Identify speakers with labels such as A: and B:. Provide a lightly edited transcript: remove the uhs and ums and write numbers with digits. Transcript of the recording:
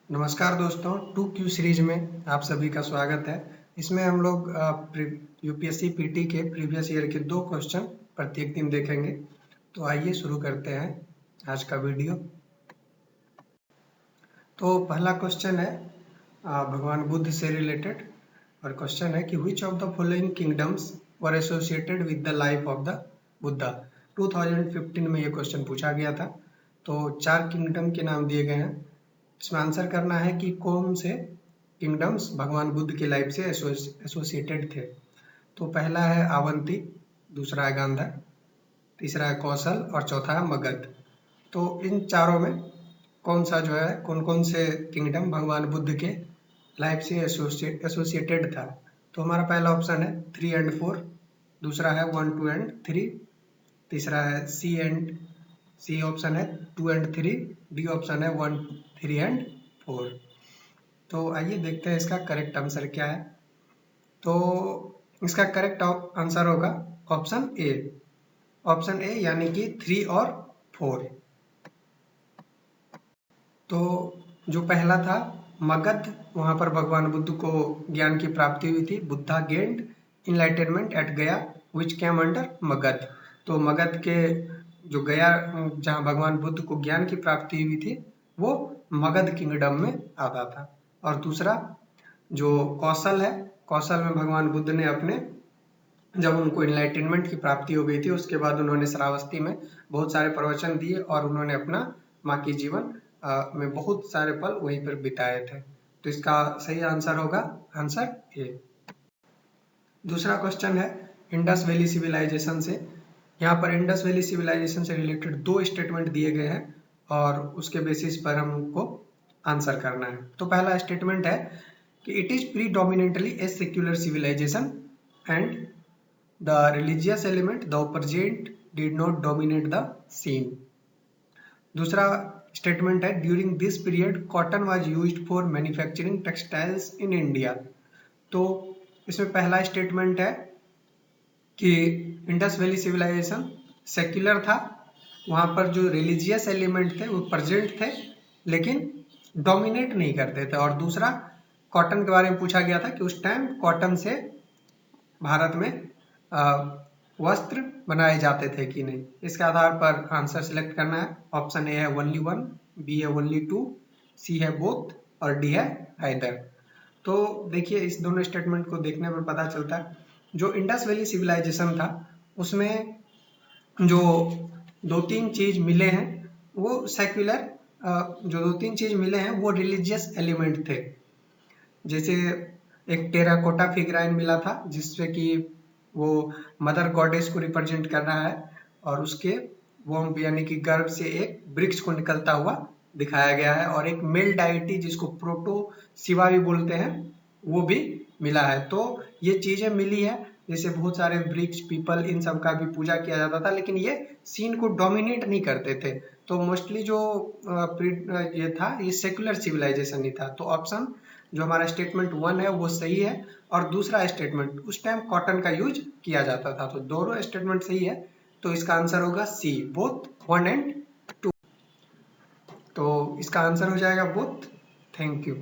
A: नमस्कार दोस्तों, 2Q series में आप सभी का स्वागत है। इसमें हम लोग यूपीएससी पीटी के प्रीवियस ईयर के 2 क्वेश्चन प्रत्येक दिन देखेंगे। तो आइए शुरू करते हैं आज का वीडियो। तो पहला क्वेश्चन है भगवान बुद्ध से रिलेटेड, और क्वेश्चन है कि which of the following kingdoms were associated with the life of the Buddha. 2015 में ये क्वेश्चन पूछा गया था। तो 4 किंगडम के नाम दिए गए हैं। इसमें आंसर करना है कि कौन से किंगडम्स भगवान बुद्ध की लाइफ से एसोसिएटेड थे। तो पहला है अवंती, दूसरा है गांधार, तीसरा है कौशल और चौथा है मगध। तो इन चारों में कौन सा जो है कौन कौन से किंगडम भगवान बुद्ध के लाइफ से एसोसिएटेड था। तो हमारा पहला ऑप्शन है 3 और 4, दूसरा है 1, 2 और 3, तीसरा है सी ऑप्शन है 2 और 3, डी ऑप्शन है 1, 3 और 4। तो आइए देखते हैं इसका करेक्ट आंसर क्या है। तो इसका करेक्ट आंसर होगा ऑप्शन ए, यानी कि 3 और 4। तो जो पहला था मगध, वहां पर भगवान बुद्ध को ज्ञान की प्राप्ति हुई थी। बुद्धा गेन्ड इनलाइटनमेंट एट गया विच कैम अंडर मगध। तो मगध के जो गया जहाँ भगवान बुद्ध को ज्ञान की प्राप्ति हुई थी वो मगध किंगडम में आता था। और दूसरा जो कौशल है, कौशल में भगवान बुद्ध ने अपने जब उनको इनलाइटनमेंट की प्राप्ति हो गई थी उसके बाद उन्होंने श्रावस्ती में बहुत सारे प्रवचन दिए और उन्होंने अपना बाकी जीवन में बहुत सारे पल वहीं पर बिताए थे। तो इसका सही आंसर होगा आंसर ए। दूसरा क्वेश्चन है इंडस वैली सिविलाइजेशन से। यहाँ पर इंडस वैली सिविलाइजेशन से रिलेटेड 2 स्टेटमेंट दिए गए हैं और उसके बेसिस पर हमको आंसर करना है। तो पहला स्टेटमेंट है कि it is predominantly a secular civilization and the religious element the present did not dominate the scene. दूसरा स्टेटमेंट है during this period cotton was used for manufacturing textiles in India. तो इसमें पहला स्टेटमेंट है कि Indus valley civilisation secular था, वहाँ पर जो रिलीजियस एलिमेंट थे वो प्रेजेंट थे लेकिन डोमिनेट नहीं करते थे। और दूसरा कॉटन के बारे में पूछा गया था कि उस टाइम कॉटन से भारत में वस्त्र बनाए जाते थे कि नहीं। इसके आधार पर आंसर सिलेक्ट करना है। ऑप्शन ए है ओनली 1, बी है ओनली 2, सी है बोथ और डी है आइदर। तो देखिए इस दोनों स्टेटमेंट को देखने पर पता चलता है जो इंडस वैली सिविलाइजेशन था उसमें जो 2-3 चीज मिले हैं वो सेक्युलर, जो 2-3 चीज मिले हैं वो रिलीजियस एलिमेंट थे। जैसे एक टेराकोटा फिगराइन मिला था जिससे कि वो मदर गॉडेस को रिप्रेजेंट कर रहा है और उसके वोम यानी कि गर्भ से एक वृक्ष को निकलता हुआ दिखाया गया है। और एक मेल डाइटी जिसको प्रोटो शिवा भी बोलते हैं वो भी मिला है। तो ये चीजें मिली है, जैसे बहुत सारे वृक्ष पीपल इन सब का भी पूजा किया जाता था लेकिन ये सीन को डोमिनेट नहीं करते थे। तो मोस्टली जो ये था ये सेक्युलर सिविलाइजेशन ही था। तो ऑप्शन जो हमारा स्टेटमेंट 1 है वो सही है। और दूसरा स्टेटमेंट उस टाइम कॉटन का यूज किया जाता था। तो दोनों स्टेटमेंट सही है। तो इसका आंसर होगा सी, बोथ 1 और 2। तो इसका आंसर हो जाएगा बोथ। Thank you.